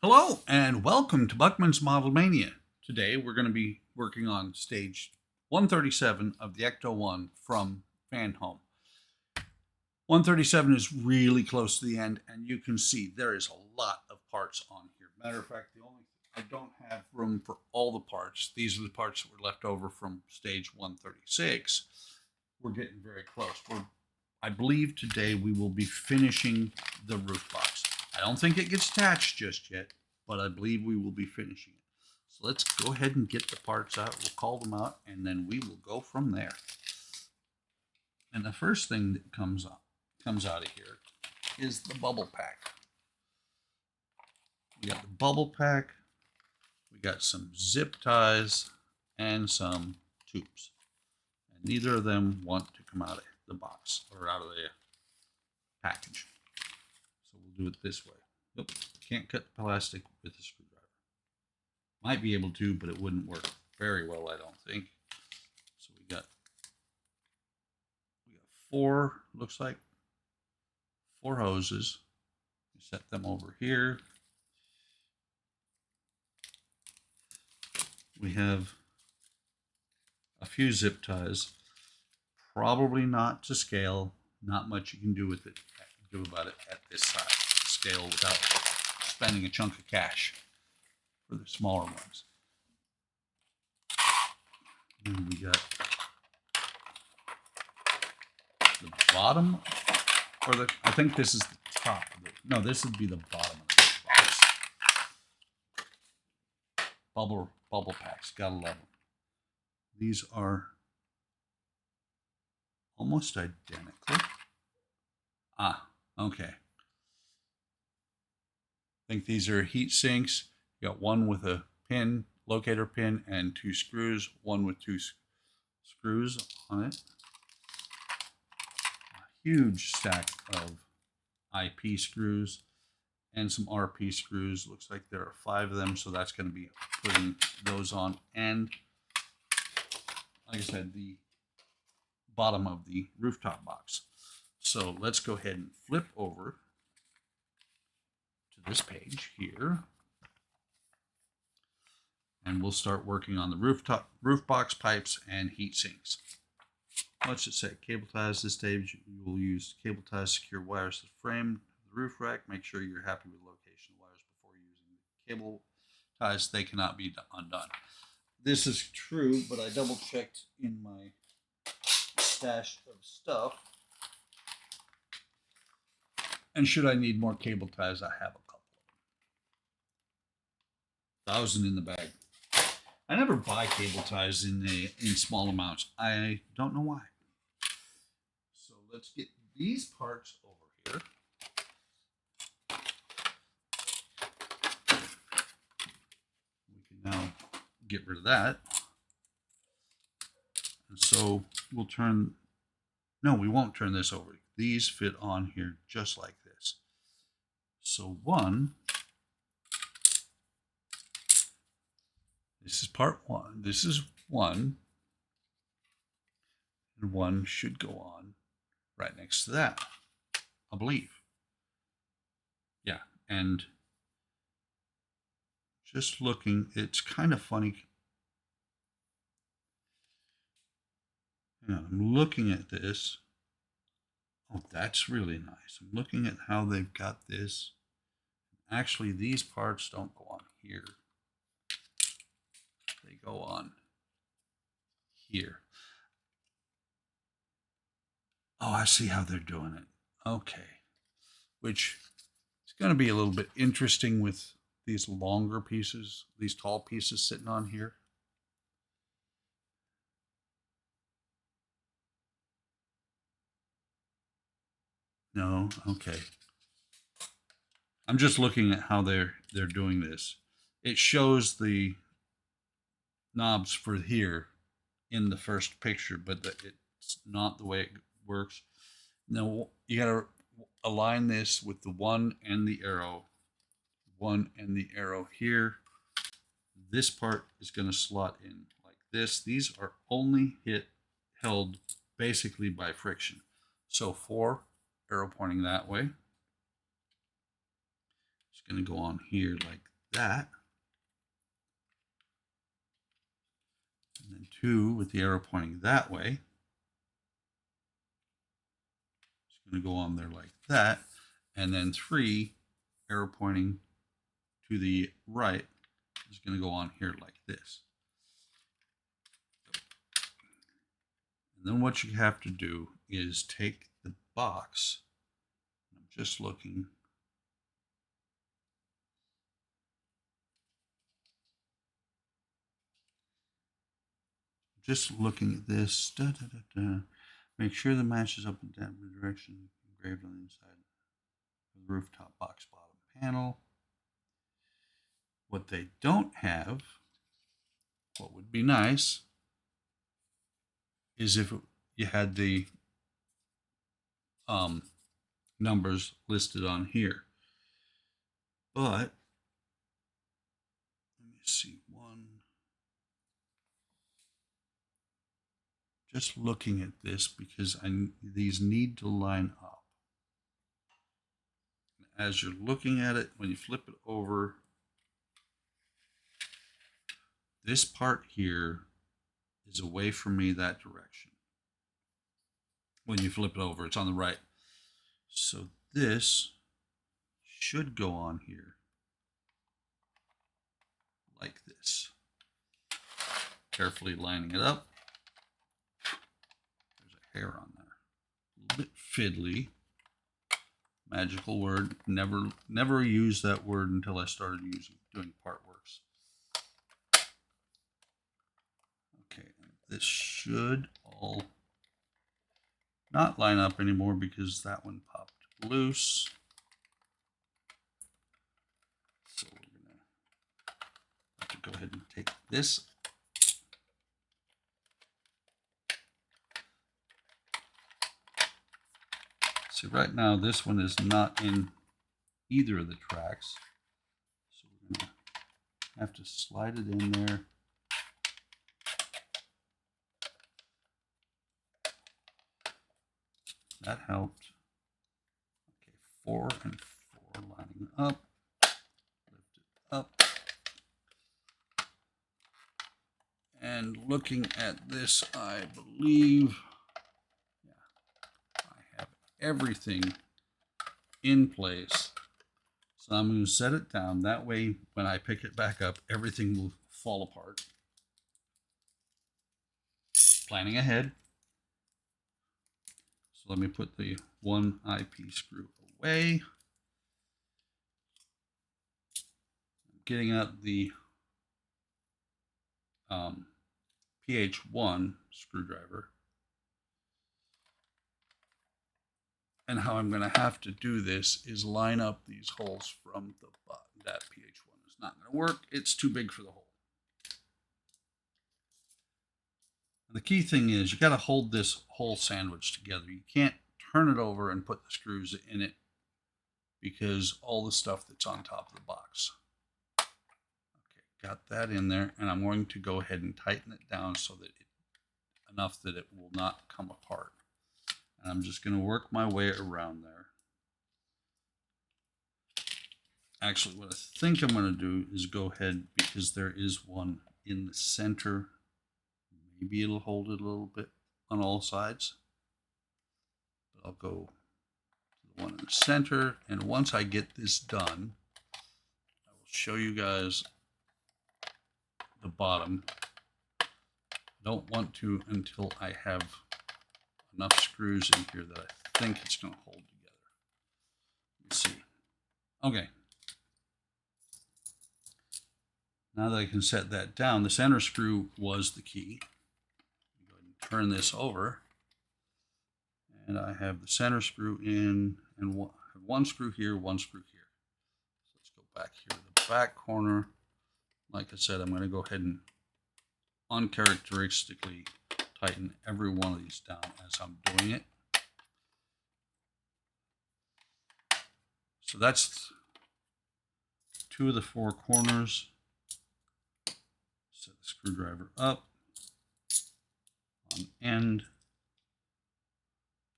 Hello and welcome to Buckman's Model Mania. Today we're going to be working on stage 137 of the Ecto 1 from Fanhome. 137 is really close to the end, and you can see there is a lot of parts on here. Matter of fact, I don't have room for all the parts. These are the parts that were left over from stage 136. We're getting very close. I believe today we will be finishing the roof box. I don't think it gets attached just yet, but I believe we will be finishing it. So let's go ahead and get the parts out. We'll call them out, and then we will go from there. And the first thing that comes out of here is the bubble pack. We got the bubble pack. We got some zip ties and some tubes. And neither of them want to come out of the box or out of the package. So we'll do it this way. Nope, can't cut the plastic with a screwdriver. Might be able to, but it wouldn't work very well, I don't think. So we got four, looks like four hoses. We set them over here. We have a few zip ties, probably not to scale. Not much you can do about it at this size scale without spending a chunk of cash for the smaller ones. And we got the bottom, I think this is the top of it. No, this would be the bottom of the box. Bubble packs, gotta love them. These are almost identical. Okay. I think these are heat sinks. You got one with a pin, locator pin, and two screws. One with two screws on it. A huge stack of IP screws and some RP screws. Looks like there are 5 of them, so that's going to be putting those on. And like I said, the bottom of the rooftop box. So let's go ahead and flip over to this page here. And we'll start working on the roof box pipes and heat sinks. Let's just say cable ties. This stage you will use cable ties to secure wires to the frame of the roof rack. Make sure you're happy with the location of wires before using the cable ties. They cannot be undone. This is true, but I double checked in my stash of stuff. And should I need more cable ties, I have a couple of them. 1,000 in the bag. I never buy cable ties in small amounts. I don't know why. So let's get these parts over here. We can now get rid of that. And so we'll we won't turn this over. These fit on here just like this. So this is part 1. This is 1. And 1 should go on right next to that, I believe. Yeah, and just looking, it's kind of funny. I'm looking at this. Oh, that's really nice. I'm looking at how they've got this. Actually, these parts don't go on here. They go on here. Oh, I see how they're doing it. Okay. Which is going to be a little bit interesting with these longer pieces, these tall pieces sitting on here. No, okay. I'm just looking at how they're doing this. It shows the knobs for here in the first picture, but it's not the way it works. Now you got to align this with the 1 and the arrow. 1 and the arrow here. This part is going to slot in like this. These are only held basically by friction. So 4, arrow pointing that way. It's going to go on here like that. And then 2 with the arrow pointing that way. It's going to go on there like that. And then 3, arrow pointing to the right, is going to go on here like this. And then what you have to do is take the box. I'm just looking. Just looking at this. Make sure the match is up and down the direction engraved on the inside of the rooftop box bottom panel. What they don't have, what would be nice, is if you had the numbers listed on here. But let me see one. Just looking at this because these need to line up. As you're looking at it, when you flip it over, this part here is away from me that direction. When you flip it over, it's on the right. So this should go on here like this. Carefully lining it up. There's a hair on there. A little bit fiddly. Magical word. Never used that word until I started doing part works. Okay, this should all not line up anymore because that one popped loose. So we're gonna have to go ahead and take this. See, right now this one is not in either of the tracks. So we're gonna have to slide it in there. That helped. Okay, 4 and 4 lining up. Lift it up. And looking at this, I believe, I have everything in place. So I'm going to set it down. That way, when I pick it back up, everything will fall apart. Planning ahead. So let me put the one eyepiece screw away. I'm getting out the PH1 screwdriver. And how I'm going to have to do this is line up these holes from the bottom. That PH1 is not going to work. It's too big for the hole. The key thing is you got to hold this whole sandwich together. You can't turn it over and put the screws in it because all the stuff that's on top of the box. Okay, got that in there, and I'm going to go ahead and tighten it down so that enough that it will not come apart. And I'm just going to work my way around there. Actually, what I think I'm going to do is go ahead, because there is one in the center. Maybe it'll hold it a little bit on all sides. But I'll go to the one in the center. And once I get this done, I will show you guys the bottom. I don't want to until I have enough screws in here that I think it's going to hold together. Let's see. Okay. Now that I can set that down, the center screw was the key. Go ahead and turn this over. And I have the center screw in, and one screw here, one screw here. So let's go back here to the back corner. Like I said, I'm going to go ahead and uncharacteristically tighten every one of these down as I'm doing it. So that's 2 of the 4 corners. Set the screwdriver up on end.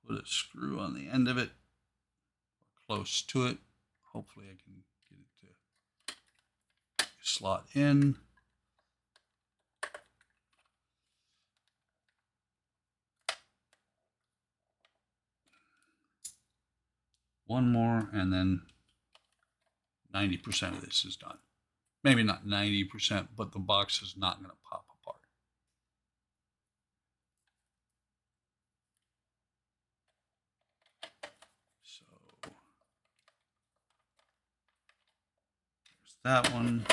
Put a screw on the end of it, or close to it. Hopefully I can get it to slot in. One more, and then 90% of this is done. Maybe not 90%, but the box is not going to pop apart. So there's that one.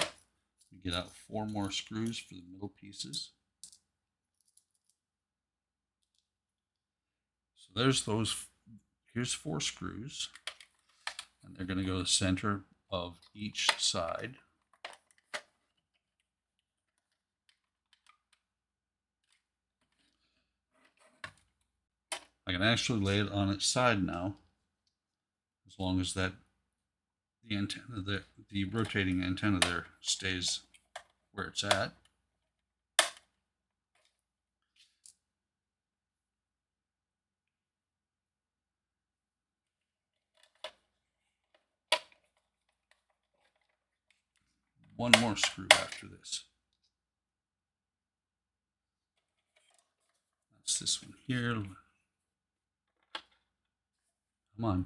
We get out 4 more screws for the middle pieces. So there's those. Here's 4 screws, and they're going to go to the center of each side. I can actually lay it on its side now, as long as that the antenna there, the rotating antenna there, stays where it's at. One more screw after this. That's this one here. Come on.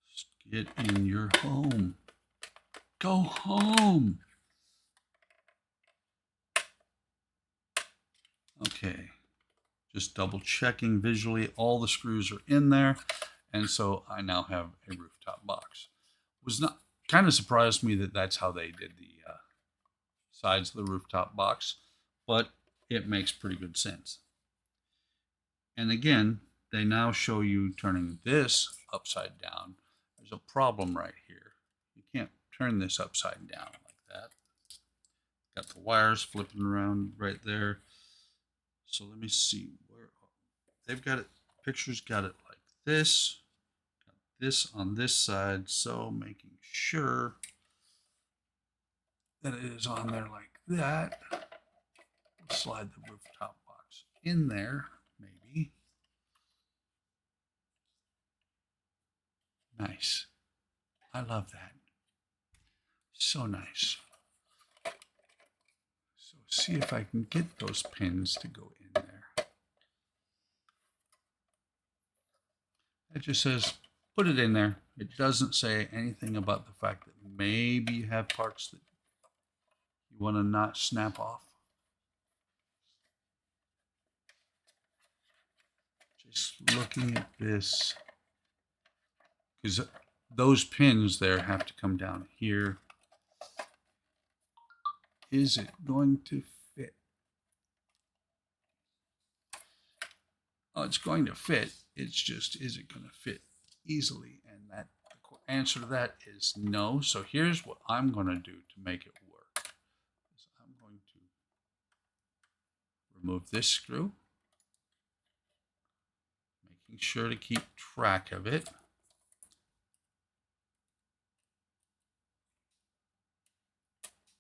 Just get in your home. Go home. Okay. Just double checking visually. All the screws are in there. And so I now have a rooftop box. Was not kind of surprised me that that's how they did the sides of the rooftop box, but it makes pretty good sense. And again, they now show you turning this upside down. There's a problem right here. You can't turn this upside down like that. Got the wires flipping around right there. So let me see where they've got it. Pictures got it like this. Got this on this side. So making sure that it is on there like that. We'll slide the rooftop box in there, maybe. Nice. I love that. So nice. So see if I can get those pins to go in there. It just says, put it in there. It doesn't say anything about the fact that maybe you have parts that you want to not snap off. Just looking at this, because those pins there have to come down here. Is it going to fit? Oh, it's going to fit. It's just, is it going to fit easily? And that the answer to that is no. So here's what I'm going to do to make it work. I'm going to remove this screw, making sure to keep track of it.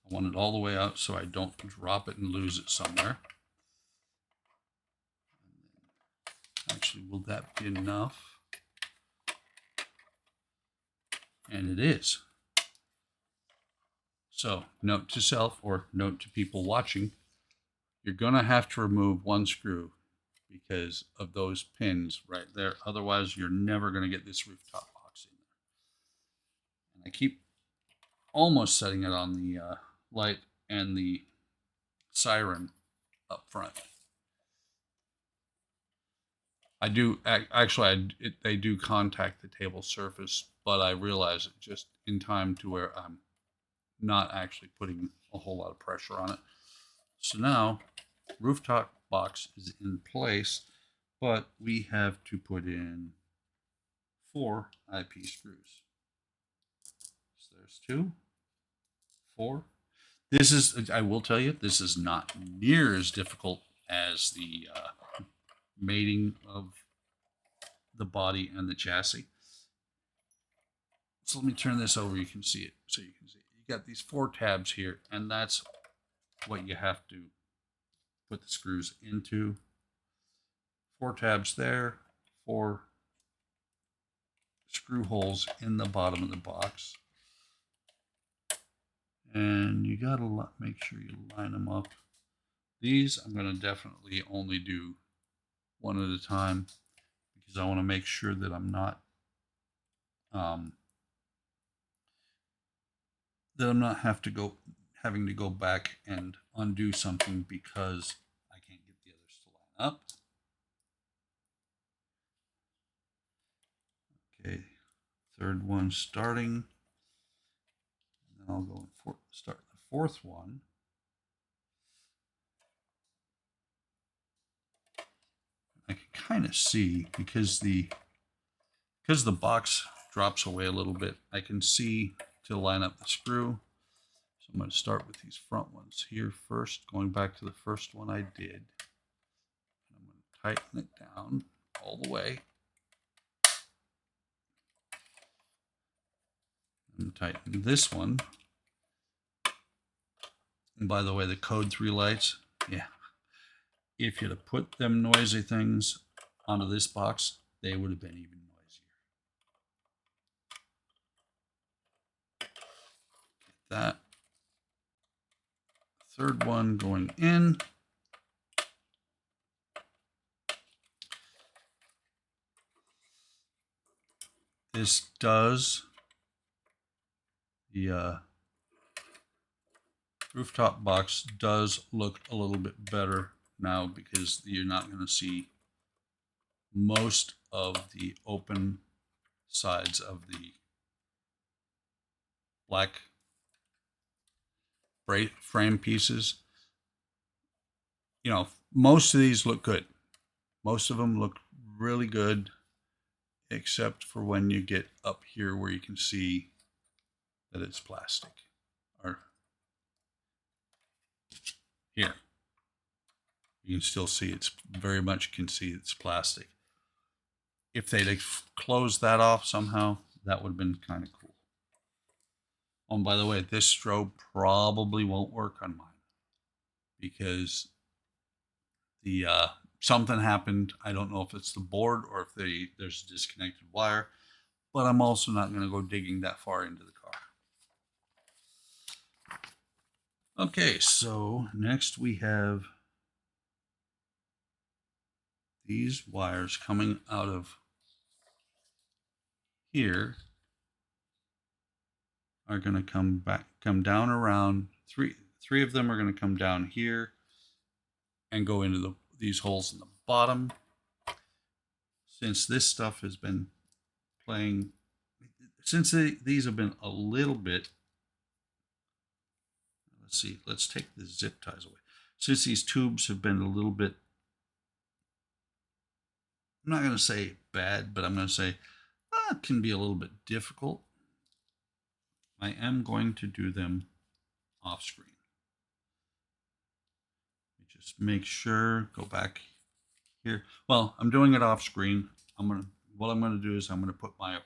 I want it all the way out so I don't drop it and lose it somewhere. Actually, will that be enough? And it is. So, note to self, or note to people watching, you're going to have to remove one screw because of those pins right there. Otherwise, you're never going to get this rooftop box in there. And I keep almost setting it on the light and the siren up front. I do actually. They do contact the table surface, but I realize it just in time to where I'm not actually putting a whole lot of pressure on it. So now, rooftop box is in place, but we have to put in 4 IP screws. So there's 2, 4. This is, I will tell you, this is not near as difficult as the mating of the body and the chassis. So let me turn this over. You can see it. So you can see it. You got these 4 tabs here, and that's what you have to put the screws into. 4 tabs there, 4 screw holes in the bottom of the box. And you gotta make sure you line them up. These I'm gonna definitely only do one at a time because I want to make sure that I'm not having to go back and undo something because I can't get the others to line up. Okay, third one starting. And then I'll go and start the fourth one. I can kind of see because the box drops away a little bit, I can see to line up the screw. So I'm going to start with these front ones here first, going back to the first one I did. I'm going to tighten it down all the way. And tighten this one. And by the way, the code 3 lights, yeah. If you'd have put them noisy things onto this box, they would have been even noisier. Get that. Third one going in. This does the rooftop box does look a little bit better now because you're not going to see most of the open sides of the black frame pieces. You know, most of these look good. Most of them look really good, except for when you get up here where you can see that it's plastic. Or here. You can still see it's very much can see it's plastic. If they'd closed that off somehow, that would have been kind of cool. Oh, and by the way, this strobe probably won't work on mine because the something happened. I don't know if it's the board or if there's a disconnected wire, but I'm also not going to go digging that far into the car. Okay, so next we have these wires coming out of here are going to come down around three of them are going to come down here and go into these holes in the bottom. Since this stuff has been playing, since these have been a little bit, let's see, let's take the zip ties away. Since these tubes have been a little bit, I'm not going to say bad, but I'm going to say it can be a little bit difficult. I am going to do them off screen. Just make sure, go back here. Well, I'm doing it off screen. What I'm going to do is I'm going to put my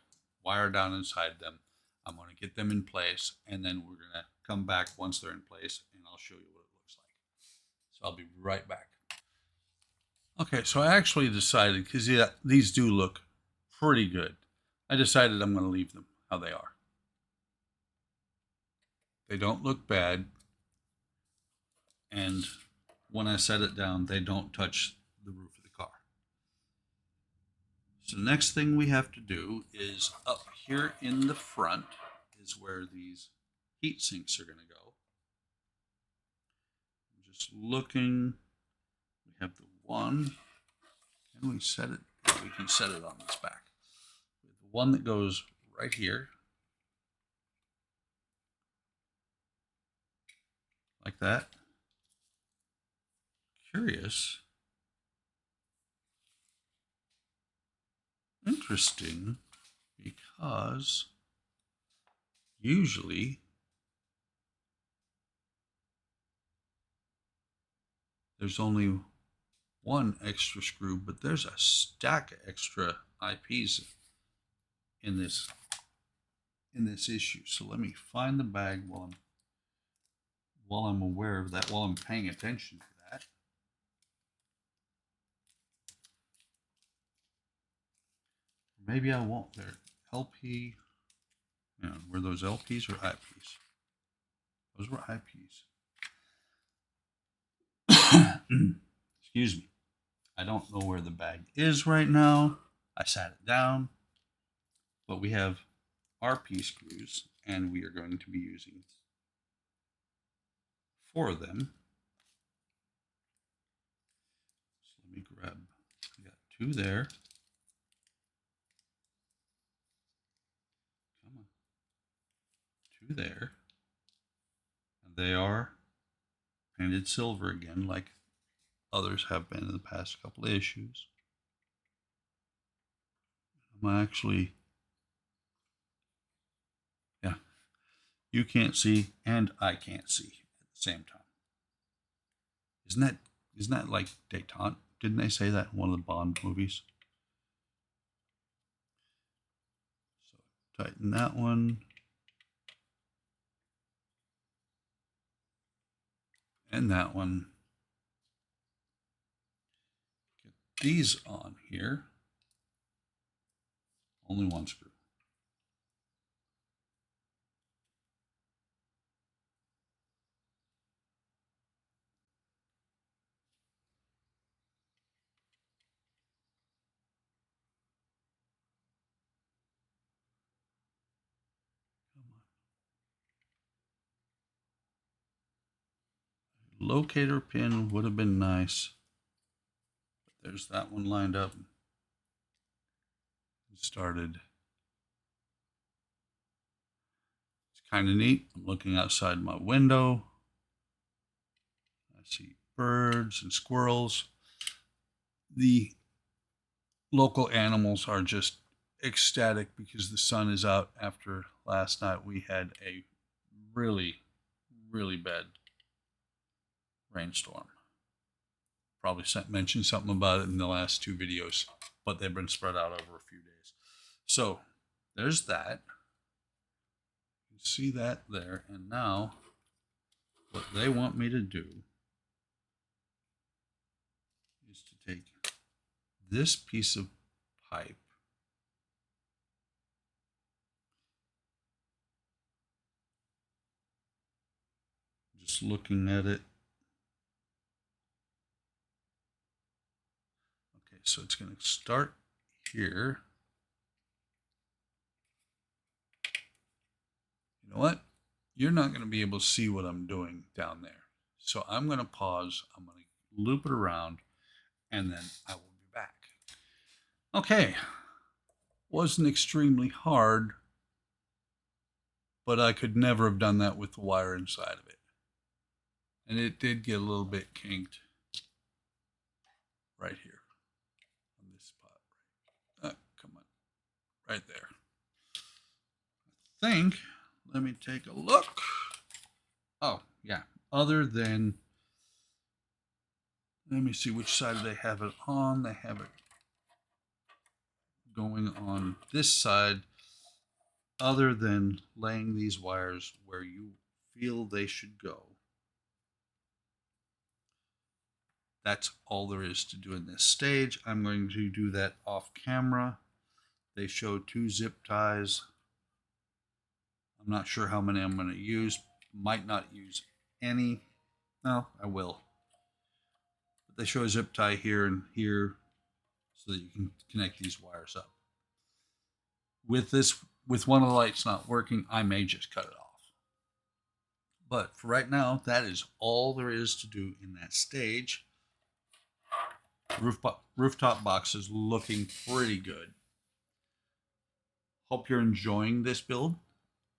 wire down inside them. I'm going to get them in place, and then we're going to come back once they're in place, and I'll show you what it looks like. So I'll be right back. Okay, so I actually decided, because yeah, these do look pretty good. I decided I'm going to leave them how they are. They don't look bad. And when I set it down, they don't touch the roof of the car. So next thing we have to do is up here in the front is where these heat sinks are going to go. I'm just looking. We have the one. Can we set it? We can set it on this back. We have the one that goes right here. Like that. Curious. Interesting, because usually there's only one extra screw, but there's a stack of extra IPs in this issue. So let me find the bag while I'm aware of that, while I'm paying attention to that. Maybe I won't. There, LP. Yeah, were those LPs or IPs? Those were eyepiece. Excuse me. I don't know where the bag is right now. I sat it down. But we have our P screws, and we are going to be using 4 of them. So let me grab, we got 2 there. Come on. 2 there. And they are painted silver again, like others have been in the past couple of issues. I'm actually, yeah, you can't see and I can't see at the same time. Isn't that like detente? Didn't they say that in one of the Bond movies? So tighten that one. And that one. Get these on here. Only one screw. Locator pin would have been nice. But there's that one lined up. Started. It's kind of neat. I'm looking outside my window. I see birds and squirrels. The local animals are just ecstatic because the sun is out. After last night, we had a really, really bad rainstorm. Probably mentioned something about it in the last 2 videos, but they've been spread out over a few days. So there's that. You see that there. And now what they want me to do is to take this piece of pipe, just looking at it. Okay, so it's going to start here. You know what? You're not going to be able to see what I'm doing down there. So I'm going to pause. I'm going to loop it around, and then I will be back. Okay. Wasn't extremely hard, but I could never have done that with the wire inside of it. And it did get a little bit kinked right here on this spot. Come on. Right there. I think, let me take a look. Oh, yeah. Other than, let me see which side they have it on. They have it going on this side. Other than laying these wires where you feel they should go. That's all there is to do in this stage. I'm going to do that off camera. They show 2 zip ties. I'm not sure how many I'm going to use. Might not use any. No, I will. But they show a zip tie here and here so that you can connect these wires up. With one of the lights not working, I may just cut it off. But for right now, that is all there is to do in that stage. Rooftop box is looking pretty good. Hope you're enjoying this build.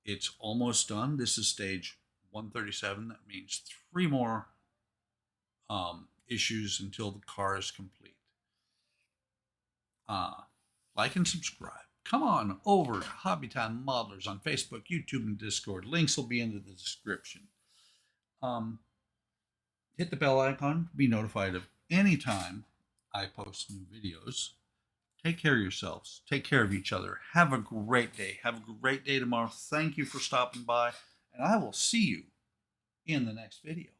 It's almost done. This is stage 137. That means 3 more issues until the car is complete. Like and subscribe. Come on over to Hobbytime Modelers on Facebook, YouTube, and Discord. Links will be in the description. Hit the bell icon. Be notified of any time I post new videos. Take care of yourselves. Take care of each other. Have a great day. Have a great day tomorrow. Thank you for stopping by, and I will see you in the next video.